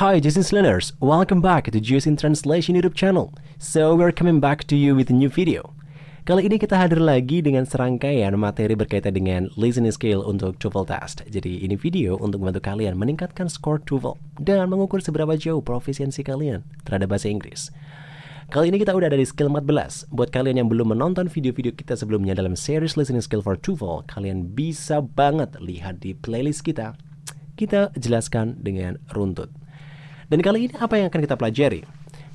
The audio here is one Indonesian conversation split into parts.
Hi Jason learners, welcome back to Jason Translation YouTube channel. So we're coming back to you with a new video. Kali ini kita hadir lagi dengan serangkaian materi berkaitan dengan listening skill untuk TOEFL test. Jadi ini video untuk membantu kalian meningkatkan skor TOEFL dan mengukur seberapa jauh profisiensi kalian terhadap bahasa Inggris. Kali ini kita udah ada di skill 14. Buat kalian yang belum menonton video-video kita sebelumnya dalam series listening skill for TOEFL, kalian bisa banget lihat di playlist kita. Kita jelaskan dengan runtut. Dan kali ini apa yang akan kita pelajari?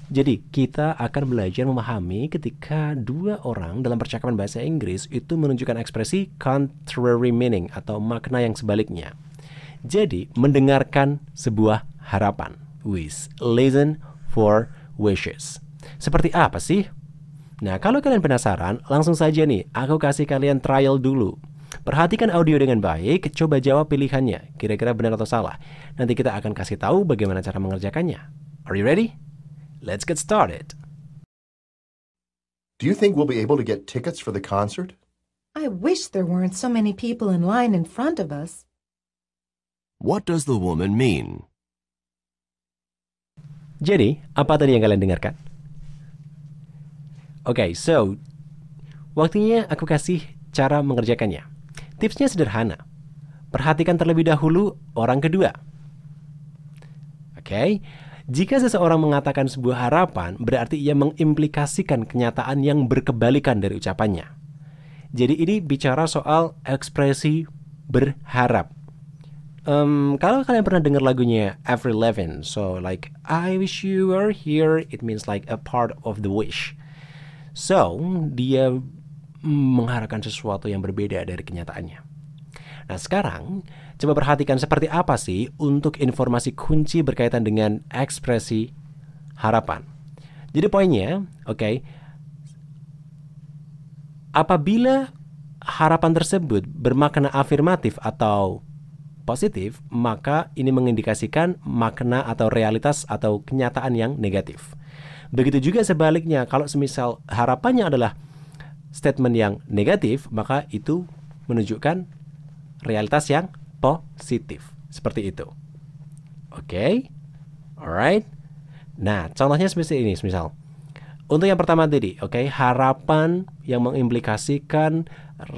Jadi kita akan belajar memahami ketika dua orang dalam percakapan bahasa Inggris itu menunjukkan ekspresi contrary meaning atau makna yang sebaliknya. Jadi mendengarkan sebuah harapan. Listen for wishes. Seperti apa sih? Nah, kalau kalian penasaran, langsung saja nih, aku kasih kalian trial dulu. Perhatikan audio dengan baik, coba jawab pilihannya, kira-kira benar atau salah. Nanti kita akan kasih tahu bagaimana cara mengerjakannya. Are you ready? Let's get started. Do you think we'll be able to get tickets for the concert? I wish there weren't so many people in line in front of us. What does the woman mean? Jadi, apa tadi yang kalian dengarkan? Oke, so waktunya aku kasih cara mengerjakannya. Tipsnya sederhana. Perhatikan terlebih dahulu orang kedua. Oke, jika seseorang mengatakan sebuah harapan, berarti ia mengimplikasikan kenyataan yang berkebalikan dari ucapannya. Jadi ini bicara soal ekspresi berharap. Kalau kalian pernah dengar lagunya Avril Lavigne, so like I wish you were here, it means like a part of the wish. So, dia mengharapkan sesuatu yang berbeda dari kenyataannya. Nah, sekarang coba perhatikan seperti apa sih untuk informasi kunci berkaitan dengan ekspresi harapan. Jadi poinnya, oke, apabila harapan tersebut bermakna afirmatif atau positif, maka ini mengindikasikan makna atau realitas atau kenyataan yang negatif. Begitu juga sebaliknya, kalau semisal harapannya adalah statement yang negatif, maka itu menunjukkan realitas yang positif. Seperti itu. Oke? Alright? Nah, contohnya seperti ini, misal. Untuk yang pertama tadi, oke, harapan yang mengimplikasikan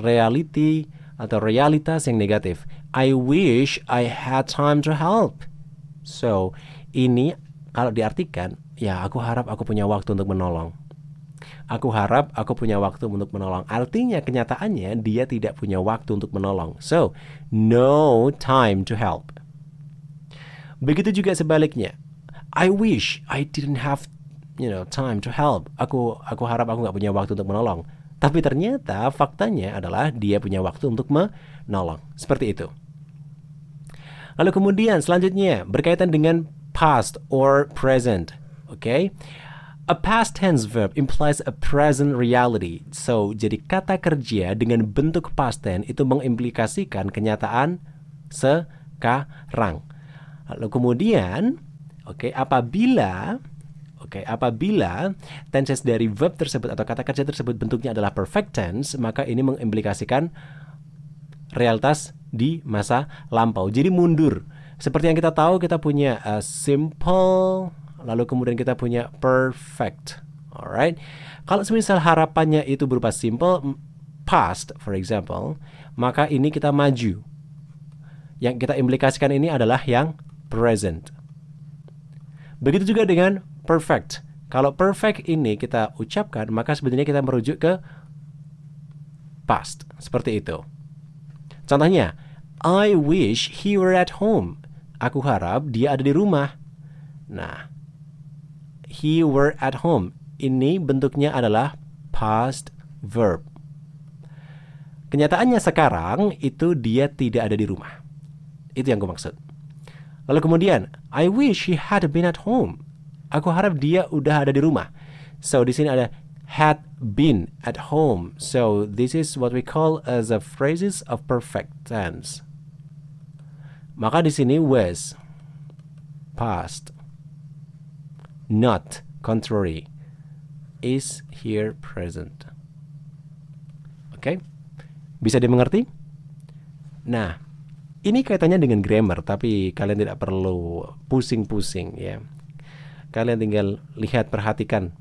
reality atau realitas yang negatif. I wish I had time to help. So, ini kalau diartikan, ya aku harap aku punya waktu untuk menolong. Aku harap aku punya waktu untuk menolong. Artinya kenyataannya dia tidak punya waktu untuk menolong. So, no time to help. Begitu juga sebaliknya. I wish I didn't have, time to help. Aku harap aku nggak punya waktu untuk menolong. Tapi ternyata faktanya adalah dia punya waktu untuk menolong. Seperti itu. Lalu kemudian selanjutnya berkaitan dengan past or present. Okay? A past tense verb implies a present reality. So, jadi kata kerja dengan bentuk past tense itu mengimplikasikan kenyataan sekarang. Lalu kemudian, apabila tenses dari verb tersebut atau kata kerja tersebut bentuknya adalah perfect tense, maka ini mengimplikasikan realitas di masa lampau. Jadi mundur. Seperti yang kita tahu, kita punya simple, lalu kemudian kita punya perfect. Alright. Kalau semisal harapannya itu berupa simple past, for example, maka ini kita maju. Yang kita implikasikan ini adalah yang present. Begitu juga dengan perfect. Kalau perfect ini kita ucapkan, maka sebenarnya kita merujuk ke past. Seperti itu. Contohnya, I wish he were at home. Aku harap dia ada di rumah. Nah, he were at home. Ini bentuknya adalah past verb. Kenyataannya sekarang itu dia tidak ada di rumah. Itu yang gue maksud. Lalu kemudian, I wish he had been at home. Aku harap dia udah ada di rumah. So di sini ada had been at home. So this is what we call as a phrases of perfect tense. Maka di sini was past, not contrary, is here present. Oke? Bisa dimengerti? Nah, Ini kaitannya dengan grammar, tapi kalian tidak perlu pusing-pusing ya. Kalian tinggal lihat, perhatikan,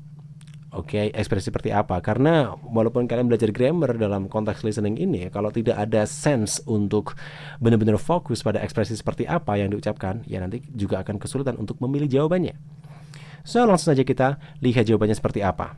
oke, ekspresi seperti apa. Karena walaupun kalian belajar grammar dalam konteks listening ini, kalau tidak ada sense untuk benar-benar fokus pada ekspresi seperti apa yang diucapkan, ya nanti juga akan kesulitan untuk memilih jawabannya. So, langsung saja kita lihat jawabannya seperti apa.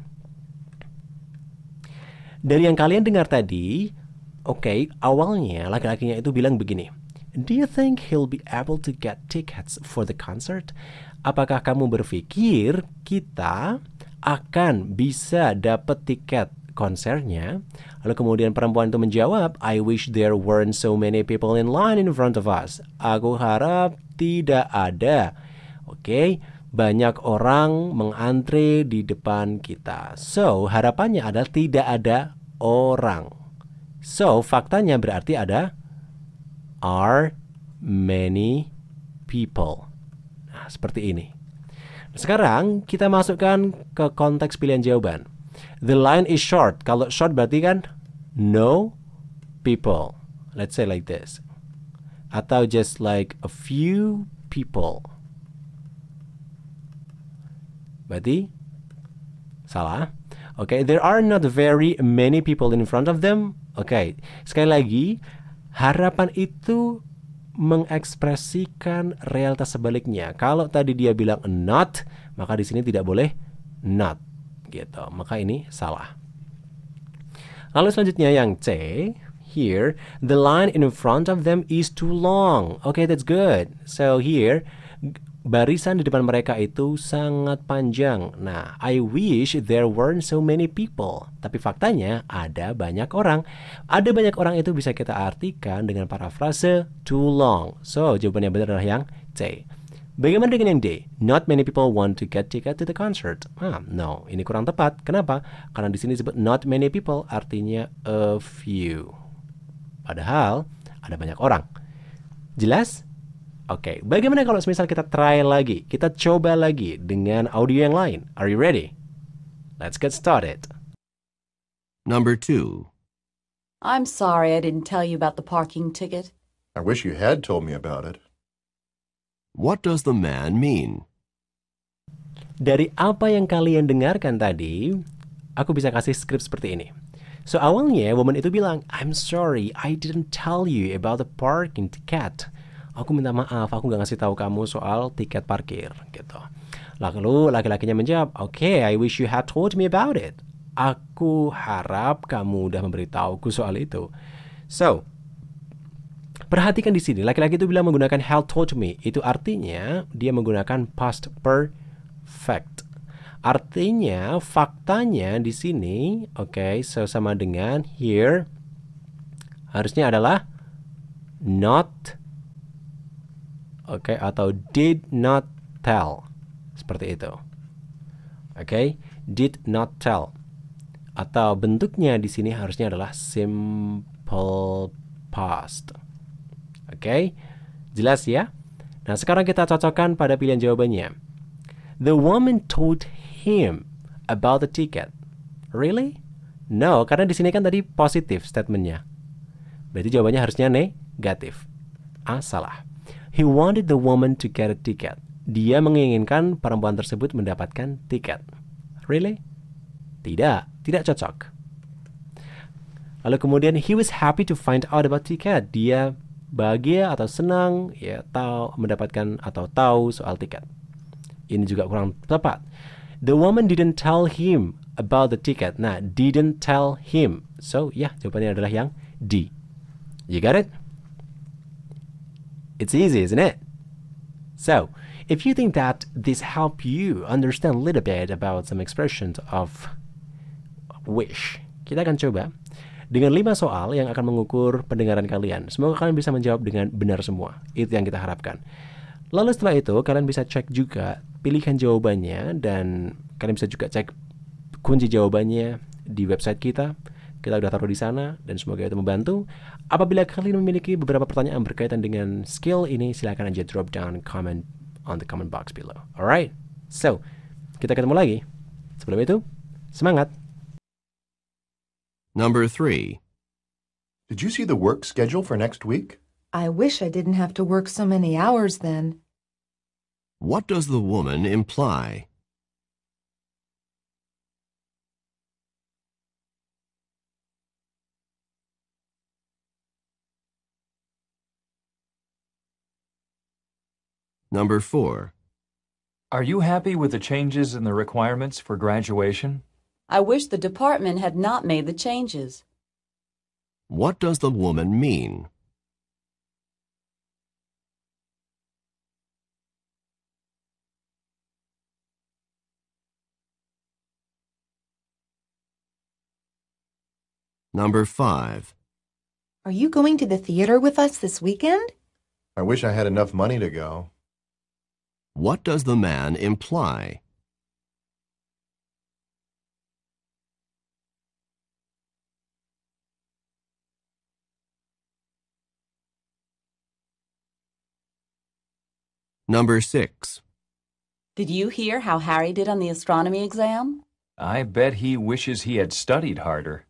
Dari yang kalian dengar tadi, oke, awalnya laki-lakinya itu bilang begini, "Do you think he'll be able to get tickets for the concert?" Apakah kamu berpikir kita akan bisa dapat tiket konsernya? Lalu kemudian perempuan itu menjawab, "I wish there weren't so many people in line in front of us." Aku harap tidak ada. Oke, banyak orang mengantre di depan kita. So, harapannya adalah tidak ada orang. So, faktanya berarti ada are many people. Nah, seperti ini. Sekarang kita masukkan ke konteks pilihan jawaban. The line is short. Kalau short berarti kan no people. Let's say like this. Atau just like a few people. Berarti salah. Oke, there are not very many people in front of them. Oke, sekali lagi, harapan itu mengekspresikan realitas sebaliknya. Kalau tadi dia bilang not, maka di sini tidak boleh not, gitu. Maka ini salah. Lalu selanjutnya yang C, here, the line in front of them is too long. Okay, that's good. So here, barisan di depan mereka itu sangat panjang. Nah, I wish there weren't so many people. Tapi faktanya ada banyak orang. Ada banyak orang itu bisa kita artikan dengan parafrase too long. So, jawabannya benar adalah yang C. Bagaimana dengan yang D? Not many people want to get ticket to the concert. No, ini kurang tepat. Kenapa? Karena di sini disebut not many people, artinya a few. Padahal ada banyak orang. Jelas? Oke, bagaimana kalau misal kita try lagi, kita coba lagi dengan audio yang lain? Are you ready? Let's get started. Number 2. I'm sorry I didn't tell you about the parking ticket. I wish you had told me about it. What does the man mean? Dari apa yang kalian dengarkan tadi, aku bisa kasih skrip seperti ini. So, awalnya woman itu bilang, I'm sorry, I didn't tell you about the parking ticket. Aku minta maaf, aku gak ngasih tahu kamu soal tiket parkir, gitu. Lalu laki-lakinya menjawab, Okay, I wish you had told me about it. Aku harap kamu udah memberitahuku soal itu. So, perhatikan di sini, laki-laki itu bilang menggunakan had told me. Itu artinya dia menggunakan past perfect. Artinya faktanya di sini, okay, so sama dengan here harusnya adalah not. Oke, atau did not tell. Seperti itu. Oke, did not tell. Atau bentuknya di sini harusnya adalah simple past. Oke, jelas ya? Nah, sekarang kita cocokkan pada pilihan jawabannya. The woman told him about the ticket. Really? No, karena di sini kan tadi positif statementnya. Berarti jawabannya harusnya negatif. Salah. He wanted the woman to get a ticket. Dia menginginkan perempuan tersebut mendapatkan tiket. Really? Tidak cocok. Lalu kemudian he was happy to find out about ticket. Dia bahagia atau senang ya tahu mendapatkan atau tahu soal tiket. Ini juga kurang tepat. The woman didn't tell him about the ticket. Nah, didn't tell him. So, ya, jawabannya adalah yang D. You got it? It's easy, isn't it? So, if you think that this helped you understand a little bit about some expressions of wish, kita akan coba dengan 5 soal yang akan mengukur pendengaran kalian. Semoga kalian bisa menjawab dengan benar semua. Itu yang kita harapkan. Lalu setelah itu, kalian bisa cek juga pilihan jawabannya dan kalian bisa juga cek kunci jawabannya di website kita. Kita udah taruh di sana dan semoga itu membantu. Apabila kalian memiliki beberapa pertanyaan berkaitan dengan skill ini, silakan aja drop down comment on the comment box below. Alright, so kita ketemu lagi. Sebelum itu, semangat. Number 3. Did you see the work schedule for next week? I wish I didn't have to work so many hours then. What does the woman imply? Number 4. Are you happy with the changes in the requirements for graduation? I wish the department had not made the changes. What does the woman mean? Number 5. Are you going to the theater with us this weekend? I wish I had enough money to go. What does the man imply? Number 6. Did you hear how Harry did on the astronomy exam? I bet he wishes he had studied harder.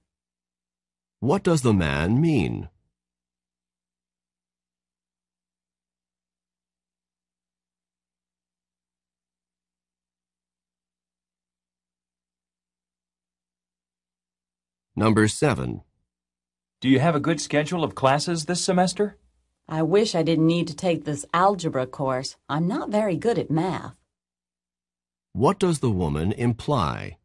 What does the man mean? Number 7. Do you have a good schedule of classes this semester? I wish I didn't need to take this algebra course. I'm not very good at math. What does the woman imply?